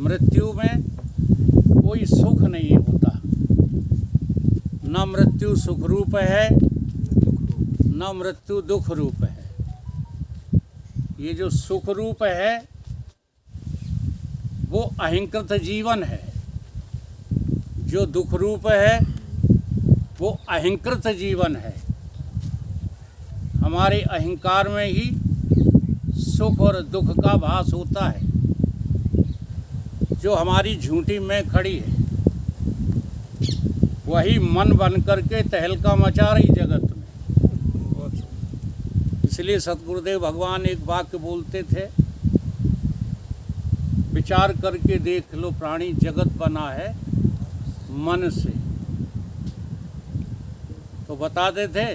मृत्यु में कोई सुख नहीं होता, न मृत्यु सुख रूप है न मृत्यु दुख रूप है। ये जो सुख रूप है वो अहंकृत जीवन है, जो दुख रूप है वो अहंकृत जीवन है। हमारे अहंकार में ही सुख और दुख का भास होता है, जो हमारी झूठी में खड़ी है वही मन बन करके तहलका मचा रही जगत में। इसलिए सतगुरुदेव भगवान एक वाक्य बोलते थे, विचार करके देख लो प्राणी जगत बना है मन से। तो बताते थे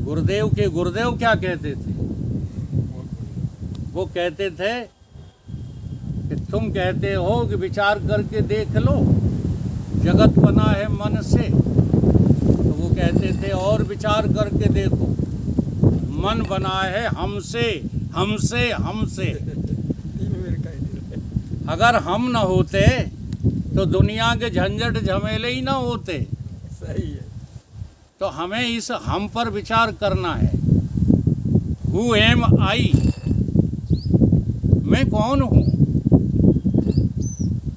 गुरुदेव के गुरुदेव क्या कहते थे, वो कहते थे कि तुम कहते हो कि विचार करके देख लो जगत बना है मन से, तो वो कहते थे और विचार करके देखो मन बना है हमसे हमसे हमसे। अगर हम न होते तो दुनिया के झंझट झमेले ही ना होते। सही है। तो हमें इस हम पर विचार करना है। हु एम आई, मैं कौन हूँ,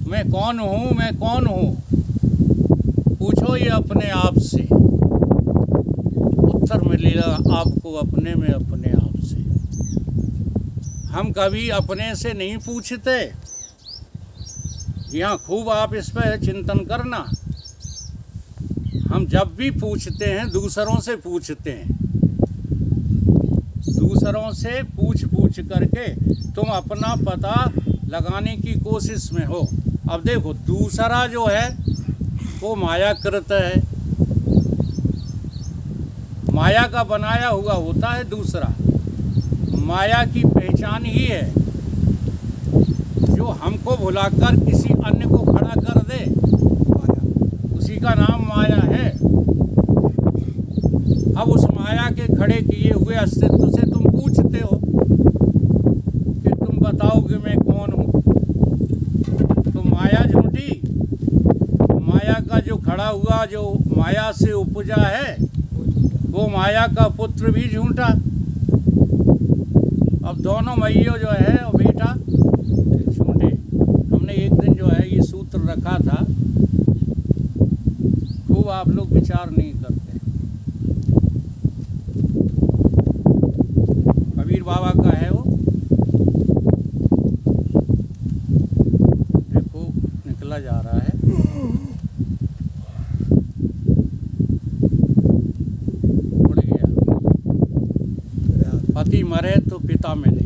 मैं कौन हूँ, मैं कौन हूँ। पूछो ये अपने आप से, उत्तर मिलेगा आपको अपने में अपने आप से। हम कभी अपने से नहीं पूछते। यहाँ खूब आप इस पर चिंतन करना। हम जब भी पूछते हैं दूसरों से पूछते हैं, दूसरों से पूछ करके तुम अपना पता लगाने की कोशिश में हो। अब देखो दूसरा जो है वो मायाकृत है, माया का बनाया हुआ होता है दूसरा। माया की पहचान ही है जो हमको भुलाकर किसी अन्य को खड़ा कर दे, उसी का नाम माया है। अब उस माया के खड़े किए हुए अस्तित्व से तुम पूछते हो कि तुम बताओ कि मैं कौन हूँ। तो माया झूठी, माया का जो खड़ा हुआ जो माया से उपजा है वो माया का पुत्र भी झूठा। अब दोनों मैया जो है और बेटा झूठे। हमने एक दिन जो है ये सूत्र रखा था, खूब आप लोग विचार नहीं करते। कबीर बाबा का है वो, देखो निकला जा रहा है। उड़ गया। पति मरे तो पिता मिले,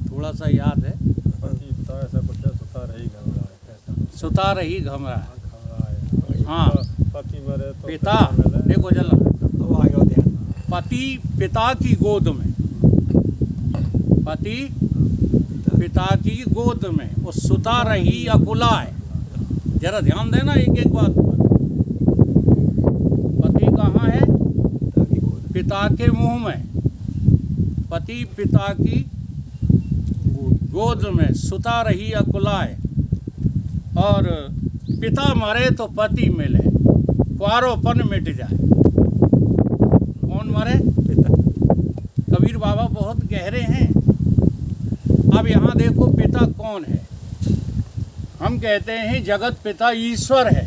थोड़ा सा याद है। ऐसा कुछ है, सुता रही घमरा, सुता रही घमरा। हाँ, पति मरे तो पिता, देखो जला तो आगे ध्यान। पति पिता की गोद में, पति पिता की गोद में, वो सुता रही अकुला है। जरा ध्यान देना एक एक बात पर। पति कहाँ है? पिता के मुंह में। पति पिता की गोद में सुता रही अकुलाए, और पिता मरे तो पति मिले, क्वारोपन मिट जाए। कौन मरे? पिता। कबीर बाबा बहुत गहरे हैं। अब यहाँ देखो पिता कौन है। हम कहते हैं जगत पिता ईश्वर है,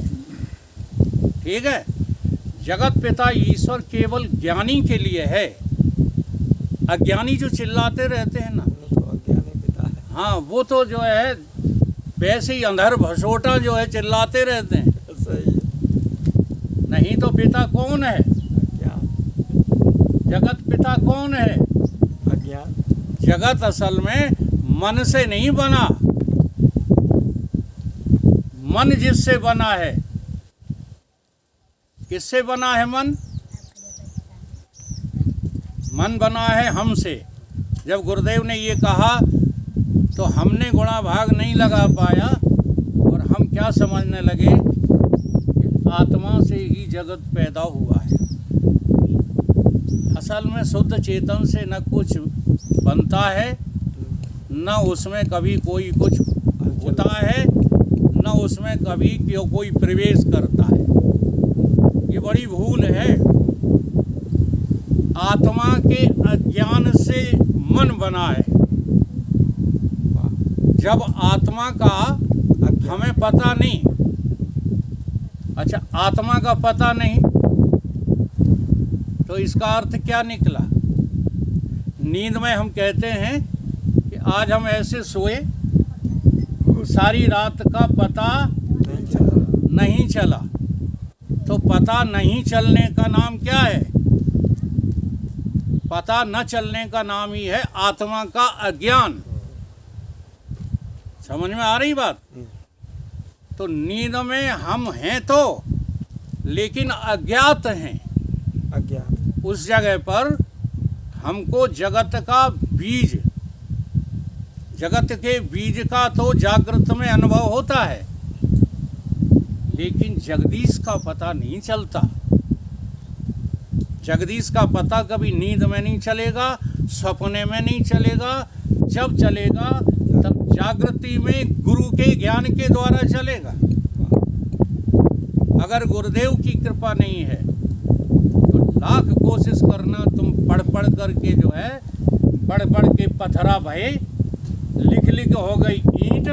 ठीक है। जगत पिता ईश्वर केवल ज्ञानी के लिए है। अज्ञानी जो चिल्लाते रहते हैं ना, हाँ, वो तो जो है वैसे ही अंधर भसोटा जो है चिल्लाते रहते हैं। सही है। नहीं तो पिता कौन है? जगत पिता कौन है? अज्ञान। जगत असल में मन से नहीं बना, मन जिससे बना है। किससे बना है मन? मन बना है हमसे। जब गुरुदेव ने ये कहा तो हमने गुणा भाग नहीं लगा पाया और हम क्या समझने लगे कि आत्मा से ही जगत पैदा हुआ है। असल में शुद्ध चेतन से न कुछ बनता है न उसमें कभी कोई कुछ होता है, न उसमें कभी कोई प्रवेश करता है। ये बड़ी भूल है। आत्मा के अज्ञान से मन बना है। जब आत्मा का हमें पता नहीं, अच्छा आत्मा का पता नहीं, तो इसका अर्थ क्या निकला? नींद में हम कहते हैं कि आज हम ऐसे सोए, सारी रात का पता नहीं चला। तो पता नहीं चलने का नाम क्या है? पता न चलने का नाम ही है आत्मा का अज्ञान। समझ में आ रही बात? तो नींद में हम हैं तो, लेकिन अज्ञात हैं। अज्ञात उस जगह पर हमको जगत का बीज, जगत के बीज का तो जागृत में अनुभव होता है, लेकिन जगदीश का पता नहीं चलता। जगदीश का पता कभी नींद में नहीं चलेगा, सपने में नहीं चलेगा। जब चलेगा तब जागृति में गुरु के ज्ञान के द्वारा चलेगा। अगर गुरुदेव की कृपा नहीं है तो लाख कोशिश करना, तुम पढ़ पढ़ करके जो है, पढ़ पढ़ के पत्थरा भये, लिख लिख हो गई ईंट।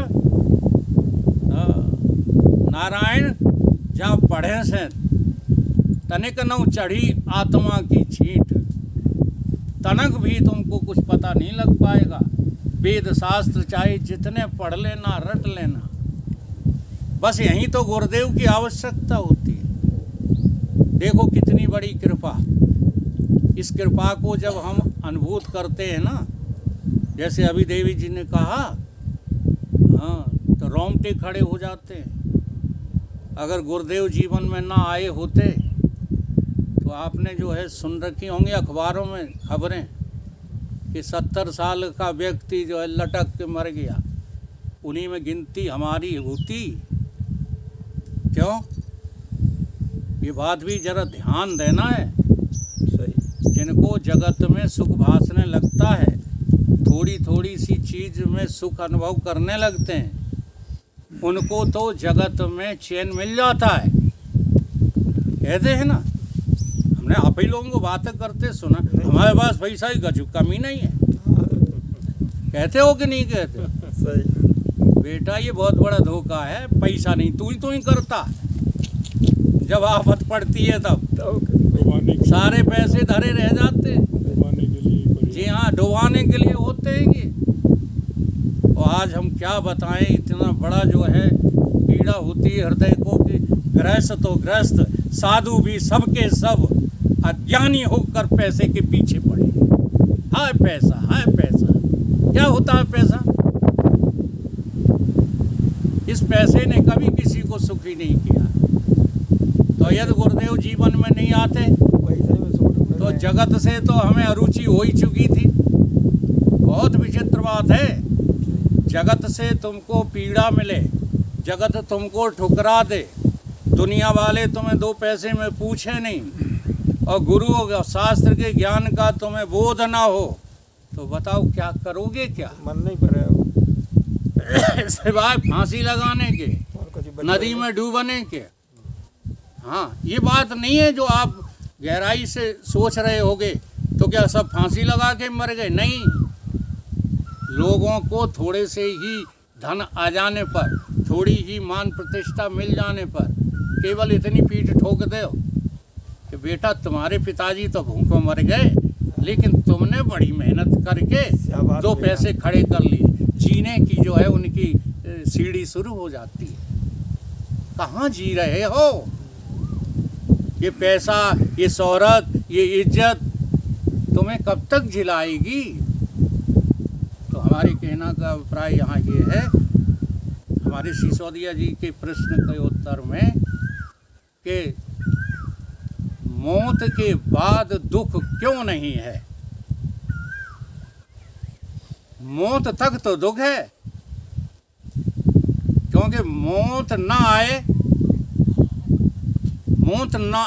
नारायण जब पढ़े से तनिक नौ चढ़ी आत्मा की छींट, तनक भी तुमको कुछ पता नहीं लग पाएगा। वेद शास्त्र चाहे जितने पढ़ लेना, रट लेना, बस यही तो गुरुदेव की आवश्यकता होती है। देखो कितनी बड़ी कृपा। इस कृपा को जब हम अनुभूत करते हैं ना, जैसे अभी देवी जी ने कहा, हाँ, तो रोंगटे खड़े हो जाते हैं। अगर गुरुदेव जीवन में ना आए होते तो आपने जो है सुन रखी होंगी अखबारों में खबरें कि 70 साल का व्यक्ति जो है लटक के मर गया। उन्हीं में गिनती हमारी होती। क्यों? ये बात भी जरा ध्यान देना है। सही। जिनको जगत में सुख भासने लगता है, थोड़ी थोड़ी सी चीज में सुख अनुभव करने लगते हैं, उनको तो जगत में चैन मिल जाता है। कहते हैं ना, हमने आप ही लोगों को बातें करते सुना, हमारे पास पैसा ही गजू कमी नहीं है। कहते हो कि नहीं कहते? सही। बेटा ये बहुत बड़ा धोखा है। पैसा नहीं, तू ही करता। जब आफत पड़ती है तब सारे पैसे धरे रह जाते। जी हाँ, डुबाने के लिए होते हैं ये। और आज हम क्या बताएं, इतना बड़ा जो है पीड़ा होती है हृदय को कि गृहस्थ तो गृहस्थ, साधु भी सबके सब अज्ञानी होकर पैसे के पीछे पड़े। हाय पैसा, हाय पैसा। क्या होता है पैसा? इस पैसे ने कभी किसी को सुखी नहीं किया। तो यदि गुरुदेव जीवन में नहीं आते तो जगत से तो हमें अरुचि हो ही चुकी थी। बहुत विचित्र बात है। जगत से तुमको पीड़ा मिले, जगत तुमको ठुकरा दे, दुनिया वाले तुम्हें 2 पैसे में पूछे नहीं, और गुरु शास्त्र के ज्ञान का तुम्हें बोध ना हो, तो बताओ क्या करोगे? क्या मन नहीं पड़े सिवाय फांसी लगाने के, नदी में डूबने के। हाँ, ये बात नहीं है जो आप गहराई से सोच रहे होगे तो क्या सब फांसी लगा के मर गए? नहीं, लोगों को थोड़े से ही धन आ जाने पर, थोड़ी ही मान प्रतिष्ठा मिल जाने पर केवल इतनी पीठ ठोक दो कि बेटा तुम्हारे पिताजी तो भूखों मर गए, लेकिन तुमने बड़ी मेहनत करके 2 पैसे खड़े कर लिए। जीने की जो है उनकी सीढ़ी शुरू हो जाती है। कहाँ जी रहे हो? ये पैसा, ये शोहरत, ये इज्जत तुम्हें कब तक झिलाएगी? तो हमारे कहना का अभिप्राय यहाँ ये है, हमारे सिसोदिया जी के प्रश्न के उत्तर में, कि मौत के बाद दुख क्यों नहीं है? मौत तक तो दुख है, क्योंकि मौत ना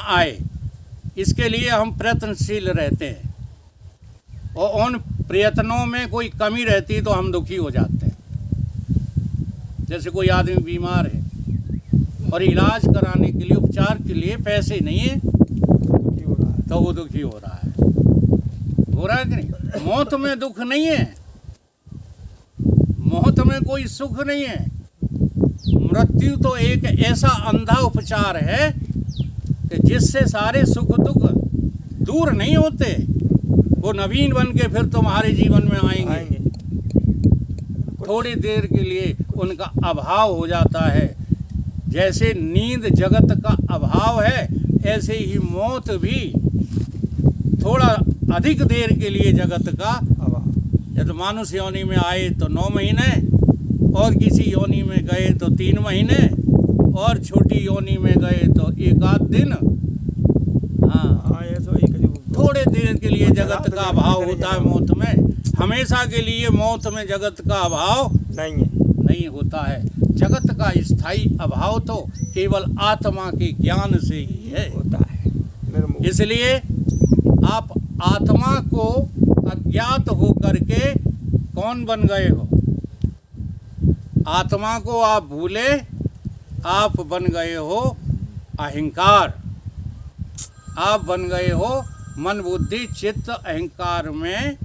आए इसके लिए हम प्रयत्नशील रहते हैं। और उन प्रयत्नों में कोई कमी रहती तो हम दुखी हो जाते हैं। जैसे कोई आदमी बीमार है और इलाज कराने के लिए, उपचार के लिए पैसे नहीं है दुखी हो रहा है। तो वो दुखी हो रहा है। हो रहा है कि नहीं? मौत में दुख नहीं है, मौत में कोई सुख नहीं है। मृत्यु तो एक ऐसा अंधा उपचार है कि जिससे सारे सुख दुख दूर नहीं होते, वो नवीन बन के फिर तुम्हारे जीवन में आएंगे। थोड़ी देर के लिए उनका अभाव हो जाता है। जैसे नींद जगत का अभाव है, ऐसे ही मौत भी थोड़ा अधिक देर के लिए जगत का अब यदि मानुष योनि में आए तो 9 महीने, और किसी योनि में गए तो 3 महीने, और छोटी योनि में गए तो 1 आध दिन। हाँ, ऐसा ही करीब थोड़े देर के लिए जगत का अभाव होता है मौत में। हमेशा के लिए मौत में जगत का अभाव नहीं है। नहीं होता है। जगत का स्थायी अभाव तो केवल आत्मा के ज्ञान से ही है। होता है निर्मोह। इसलिए आप आत्मा को अज्ञात होकर के कौन बन गए हो? आत्मा को आप भूले, आप बन गए हो अहंकार। आप बन गए हो मन बुद्धि चित्त अहंकार में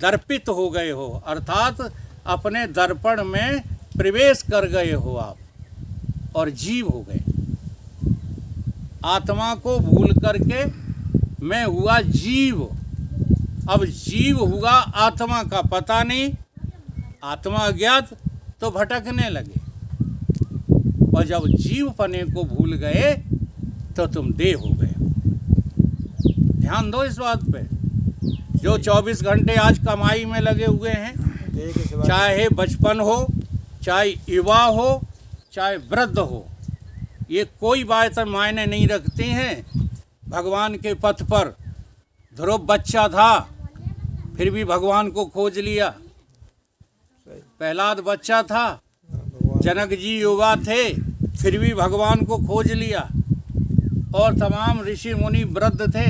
दर्पित हो गए हो, अर्थात अपने दर्पण में प्रवेश कर गए हो आप और जीव हो गए। आत्मा को भूल करके मैं हुआ जीव। अब जीव हुआ, आत्मा का पता नहीं, आत्मा अज्ञात तो भटकने लगे। और जब जीव पने को भूल गए तो तुम देह हो गए। ध्यान दो इस बात पे। जो 24 घंटे आज कमाई में लगे हुए हैं, देह के सिवा चाहे बचपन हो, चाहे युवा हो, चाहे वृद्ध हो, ये कोई बात मायने नहीं रखती हैं। भगवान के पथ पर ध्रुव बच्चा था, फिर भी भगवान को खोज लिया। सही। प्रहलाद बच्चा था, भगवान जनक जी युवा थे, फिर भी भगवान को खोज लिया। और तमाम ऋषि मुनि वृद्ध थे।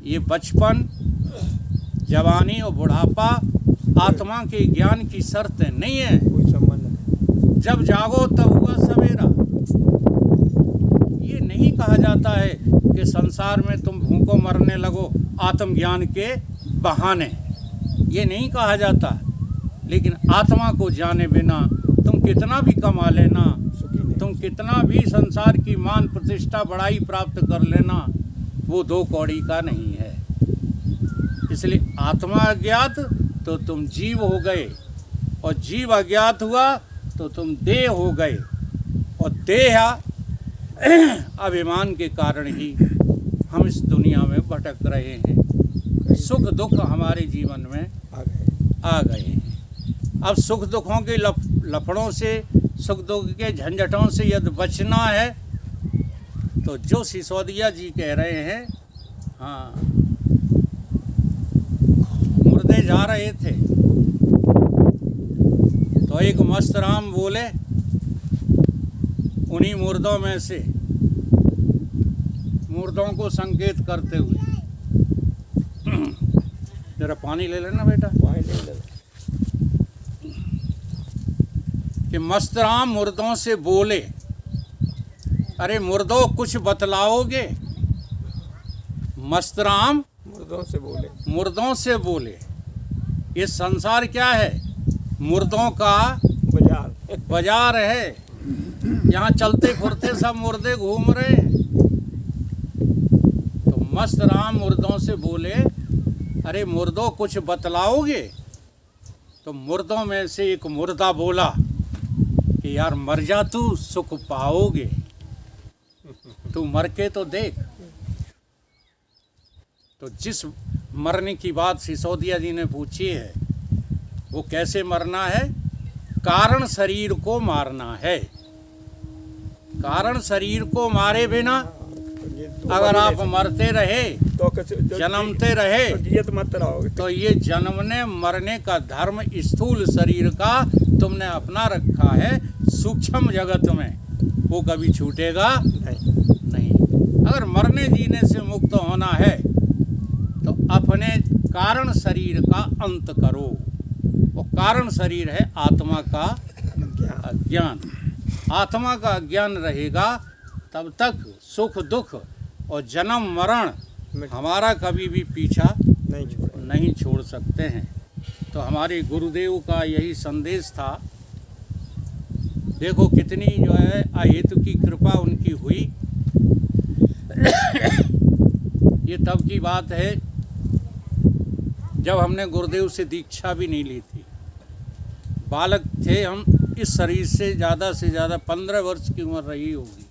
ये बचपन, जवानी और बुढ़ापा आत्मा के ज्ञान की शर्त नहीं है। कोई संबंध नहीं। जब जागो तब हुआ सवेरा। ये नहीं कहा जाता है कि संसार में तुम भूखों मरने लगो आत्मज्ञान के बहाने, ये नहीं कहा जाता। लेकिन आत्मा को जाने बिना तुम कितना भी कमा लेना, सुखी नहीं। तुम कितना भी संसार की मान प्रतिष्ठा बड़ाई प्राप्त कर लेना, वो 2 कौड़ी का नहीं है। इसलिए आत्मा अज्ञात तो तुम जीव हो गए, और जीव अज्ञात हुआ तो तुम देह हो गए। और देह अभिमान के कारण ही हम इस दुनिया में भटक रहे हैं। सुख दुख हमारे जीवन में आ गए हैं। अब सुख दुखों के लफड़ों से, सुख दुख के झंझटों से यदि बचना है तो जो सिसोदिया जी कह रहे हैं, हाँ, मुर्दे जा रहे थे तो एक मस्त राम बोले उन्हीं मुर्दों में से, मुर्दों को संकेत करते हुए। जरा पानी ले लेना बेटा। पानी ले ले। कि मस्त राम मुर्दों से बोले, अरे मुर्दों कुछ बतलाओगे? मस्त राम मुर्दों से बोले। मुर्दों से बोले, ये संसार क्या है? मुर्दों का बाजार। बाजार है। यहाँ चलते फिरते सब मुर्दे घूम रहे हैं। तो मस्त राम मुर्दों से बोले, अरे मुर्दों कुछ बतलाओगे? तो मुर्दों में से एक मुर्दा बोला कि यार मर जा, तू सुख पाओगे। तू मर के तो देख। तो जिस मरने की बात सिसोदिया जी ने पूछी है, वो कैसे मरना है? कारण शरीर को मारना है। कारण शरीर को मारे बिना अगर आप मरते रहे, तो जन्मते रहे, तो जियत मत रहोगे। तो ये जन्मने मरने का धर्म स्थूल शरीर का तुमने अपना रखा है। सूक्ष्म जगत में वो कभी छूटेगा नहीं। अगर मरने जीने से मुक्त होना है तो अपने कारण शरीर का अंत करो। वो कारण शरीर है आत्मा का अज्ञान। आत्मा का अज्ञान रहेगा तब तक सुख दुख और जन्म मरण हमारा कभी भी पीछा नहीं छोड़ सकते हैं। तो हमारे गुरुदेव का यही संदेश था। देखो कितनी जो है अहेतु की कृपा उनकी हुई। ये तब की बात है जब हमने गुरुदेव से दीक्षा भी नहीं ली थी। बालक थे हम। इस शरीर से ज़्यादा 15 वर्ष की उम्र रही होगी।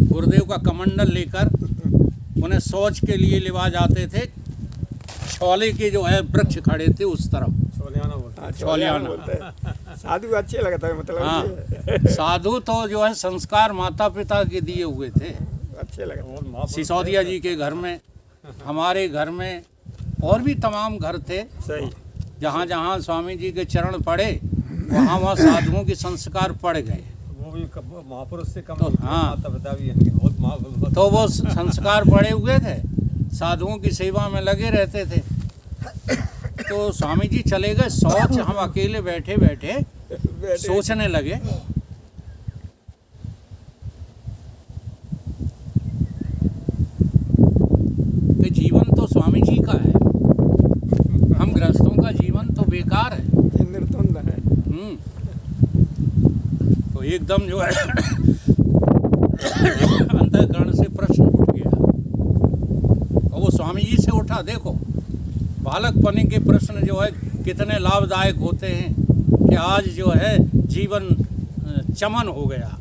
गुरुदेव का कमंडल लेकर उन्हें शौच के लिए लिवा जाते थे। छोले के जो है वृक्ष खड़े थे उस तरफ। छोलियाना बोलते छोलियाना बोलते हैं। साधु अच्छे लगता है मतलब हाँ, ये। साधु तो जो है संस्कार माता पिता के दिए हुए थे। अच्छे लगता है। और महापुरुष सिसोदिया जी के घर में, हमारे घर में और भी तमाम घर थे। सही। जहाँ जहाँ स्वामी जी के चरण पड़े वहाँ साधुओं के संस्कार पड़ गए। वो भी महापुरुष से कम तो हाँ। माता पिता भी इनके बहुत महापुरुष। तो वो संस्कार पड़े हुए थे, साधुओं की सेवा में लगे रहते थे। तो स्वामी जी चले गए शौच। हम अकेले बैठे बैठे सोचने लगे कि जीवन तो स्वामी जी का है, हम गृहस्थों का जीवन तो बेकार है। ये निर्द्वंद है। तो एकदम जो है अंतःकरण से प्रश्न उठ गया और वो स्वामी जी से उठा। देखो बालकपने के प्रश्न जो है कितने लाभदायक होते हैं कि आज जो है जीवन चमन हो गया।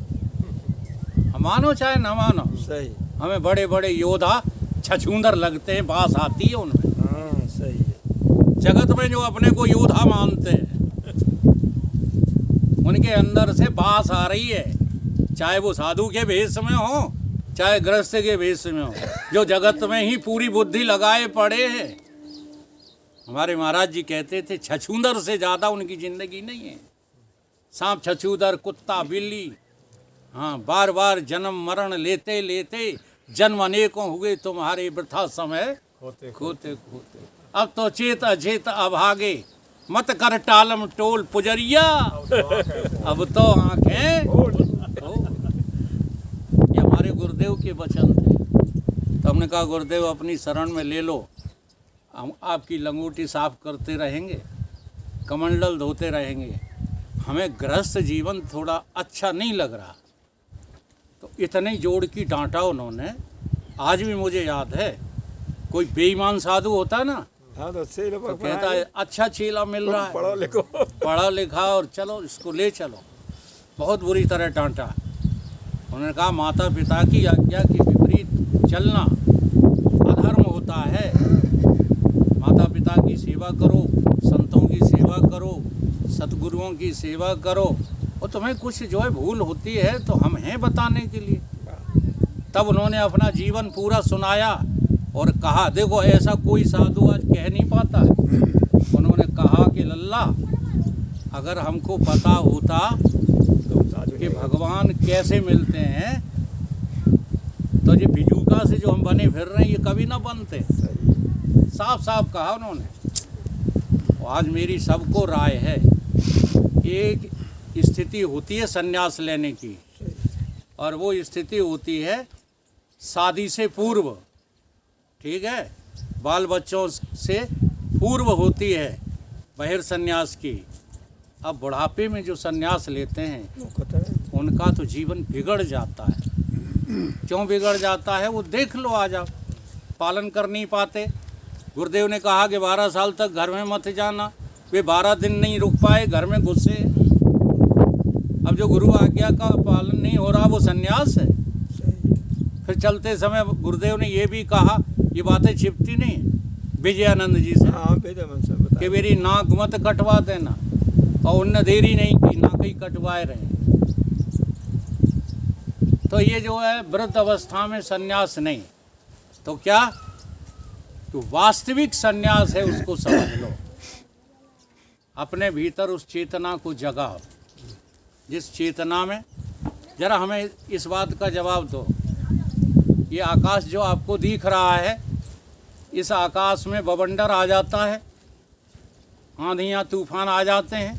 मानो चाहे न मानो, सही। हमें बड़े बड़े योद्धा छछूंदर लगते हैं, बास आती है उनमें। हाँ सही है। जगत में जो अपने को योद्धा मानते हैं उनके अंदर से बास आ रही है, चाहे वो साधु के भेष में हो चाहे गृहस्थ के भेष में हो, जो जगत में ही पूरी बुद्धि लगाए पड़े हैं। हमारे महाराज जी कहते थे छछूंदर से ज़्यादा उनकी ज़िंदगी नहीं है। सांप छछूंदर कुत्ता बिल्ली, हाँ बार बार जन्म मरण लेते लेते जन्म अनेकों हुए तुम्हारे वृथा समय होते खोते खोते। अब तो चेत अचेत अभागे मत कर टालम टोल पुजरिया, अब तो आंखें ये हमारे गुरुदेव के वचन थे। तो हमने कहा गुरुदेव अपनी शरण में ले लो, हम आपकी लंगोटी साफ करते रहेंगे, कमंडल धोते रहेंगे, हमें गृहस्थ जीवन थोड़ा अच्छा नहीं लग रहा। तो इतने जोड़ की डांटा उन्होंने। आज भी मुझे याद है, कोई बेईमान साधु होता ना हाँ तो सही तो कहता है अच्छा चेला मिल रहा है, पढ़ो लिखो। पढ़ा लिखा और चलो इसको ले चलो। बहुत बुरी तरह डांटा। उन्होंने कहा माता पिता की आज्ञा के विपरीत चलना अधर्म होता है। माता पिता की सेवा करो, संतों की सेवा करो, सतगुरुओं की सेवा करो, और तुम्हें कुछ जो है भूल होती है तो हम हैं बताने के लिए। तब उन्होंने अपना जीवन पूरा सुनाया और कहा देखो ऐसा कोई साधु आज कह नहीं पाता है। उन्होंने कहा कि लल्ला अगर हमको पता होता कि भगवान कैसे मिलते हैं तो ये बिजूका से जो हम बने फिर रहे हैं ये कभी ना बनते। साफ साफ कहा उन्होंने। आज मेरी सबको राय है, एक स्थिति होती है संन्यास लेने की और वो स्थिति होती है शादी से पूर्व, ठीक है, बाल बच्चों से पूर्व होती है बहिर्सन्यास की। अब बुढ़ापे में जो संन्यास लेते हैं उनका तो जीवन बिगड़ जाता है। क्यों बिगड़ जाता है वो देख लो। आज आप पालन कर नहीं पाते। गुरुदेव ने कहा कि 12 साल तक घर में मत जाना, वे 12 दिन नहीं रुक पाए, घर में घुसे। अब जो गुरु आज्ञा का पालन नहीं हो रहा वो संन्यास है। फिर चलते समय गुरुदेव ने ये भी कहा, ये बातें छिपती नहीं विजयानंद जी से, कि मेरी नाक मत कटवा देना, और उनने देरी नहीं की, नाक ही कटवाए रहे। तो ये जो है वृद्ध अवस्था में संन्यास नहीं, तो क्या तो वास्तविक संन्यास है उसको समझ लो। अपने भीतर उस चेतना को जगाओ, जिस चेतना में जरा हमें इस बात का जवाब दो, ये आकाश जो आपको दिख रहा है इस आकाश में बवंडर आ जाता है, आंधियाँ तूफान आ जाते हैं,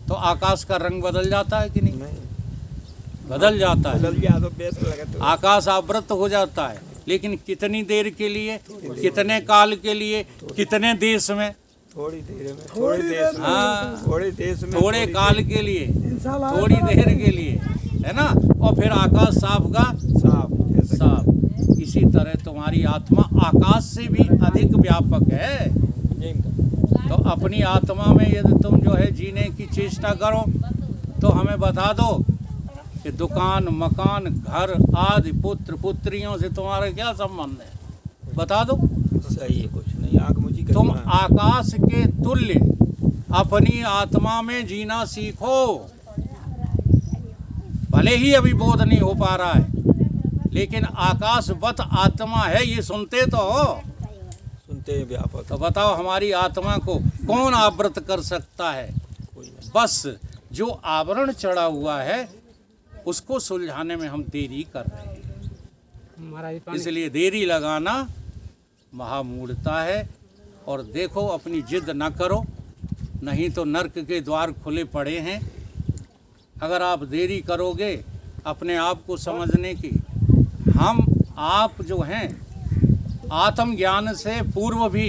तो आकाश का रंग बदल जाता है कि नहीं? नहीं बदल जाता है। बदल गया तो बेस लगा तो आकाश आवृत हो जाता है, लेकिन कितनी देर के लिए, कितने काल के लिए, कितने देश में? थोड़ी देर में, थोड़ी देश में, हाँ, थोड़ी देश में, थोड़े काल के लिए, थोड़ी देर के लिए, है ना? और फिर आकाश साफ का साफ ऐसा साफ। इसी तरह तुम्हारी आत्मा आकाश से भी अधिक व्यापक है। तो अपनी आत्मा में यदि तुम जो है जीने की चेष्टा करो, तो हमें बता दो कि दुकान, मकान, घर आदि, पुत्र पुत्रियों से तुम्हारा क्या संबंध है? बता दो। सही है, कुछ नहीं। आँख मुझी तुम करना। आकाश के तुल्य अपनी आत्मा में जीना सीखो। भले ही अभी बोध नहीं हो पा रहा है, लेकिन आकाशवत आत्मा है, ये सुनते तो हो। सुनते हैं व्यापक। तो बताओ, हमारी आत्मा को कौन आवृत कर सकता है? कोई नहीं। बस जो आवरण चढ़ा हुआ है उसको सुलझाने में हम देरी कर रहे हैं। इसलिए देरी लगाना महामूढ़ता है। और देखो, अपनी जिद न करो, नहीं तो नरक के द्वार खुले पड़े हैं। अगर आप देरी करोगे अपने आप को समझने की, हम आप जो हैं आत्मज्ञान से पूर्व भी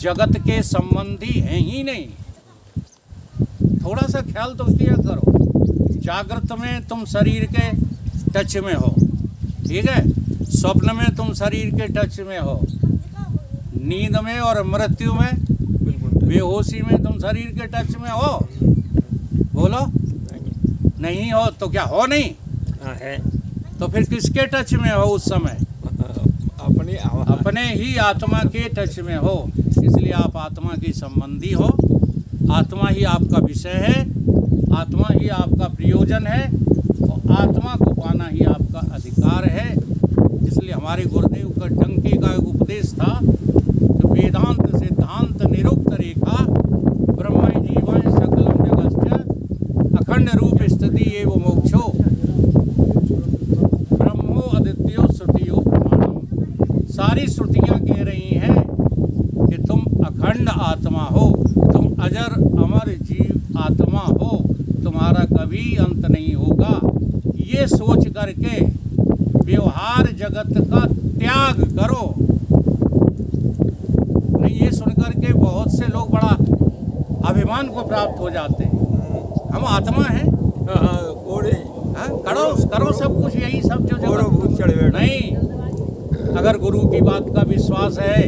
जगत के संबंधी हैं ही नहीं। थोड़ा सा ख्याल तो किया करो। जागृत में तुम शरीर के टच में हो, ठीक है? स्वप्न में तुम शरीर के टच में हो, नींद में और मृत्यु में, बिल्कुल बेहोशी में तुम शरीर के टच में हो। बोलो, नहीं हो तो क्या हो नहीं? हाँ है। तो फिर किसके टच में हो उस समय? अपनी अपने ही आत्मा के टच में हो। इसलिए आप आत्मा की संबंधी हो। आत्मा ही आपका विषय है, आत्मा ही आपका प्रयोजन है, और आत्मा को पाना ही आपका अधिकार है। इसलिए हमारे गुरुदेव का डंके का एक उपदेश था कि वेदांत सिद्धांत निरुक्त रेखा ब्रह्म जीवन सकलम जगच्च अखंड रूप स्थिति एवं मोक्षो ब्रह्मो अद्वितीयो श्रुतियो प्रमाणम। सारी श्रुतियाँ कह रही हैं कि तुम अखंड आत्मा हो, तुम अजर अमर जीव आत्मा हो, तुम्हारा कभी अंत नहीं होगा। ये सोच करके व्यवहार जगत का त्याग करो। नहीं, ये सुन करके बहुत से लोग बड़ा अभिमान को प्राप्त हो जाते हैं। हम आत्मा हैं, कोड़े हाँ, करो सब कुछ, यही सब जो कोड़ो भूत चढ़े बैठे। नहीं, अगर गुरु की बात का विश्वास है,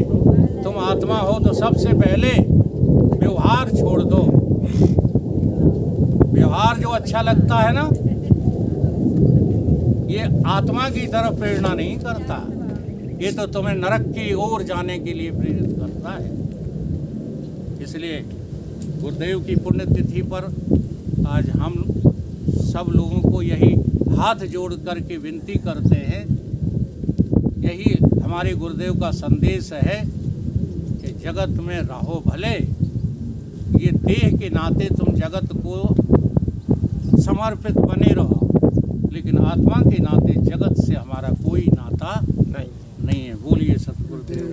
तुम आत्मा हो, तो सबसे पहले व्यवहार छोड़ दो। व्यवहार जो अच्छा लगता है ना, ये आत्मा की तरफ प्रेरणा नहीं करता, ये तो तुम्हें नरक की ओर जाने के लिए प्रेरित करता है। इसलिए गुरुदेव की पुण्यतिथि पर आज हम सब लोगों को यही हाथ जोड़ करके विनती करते हैं। यही हमारे गुरुदेव का संदेश है कि जगत में रहो भले, ये देह के नाते तुम जगत को समर्पित बने रहो, लेकिन आत्मा के नाते जगत से हमारा कोई नाता नहीं है। बोलिए सतगुरुदेव।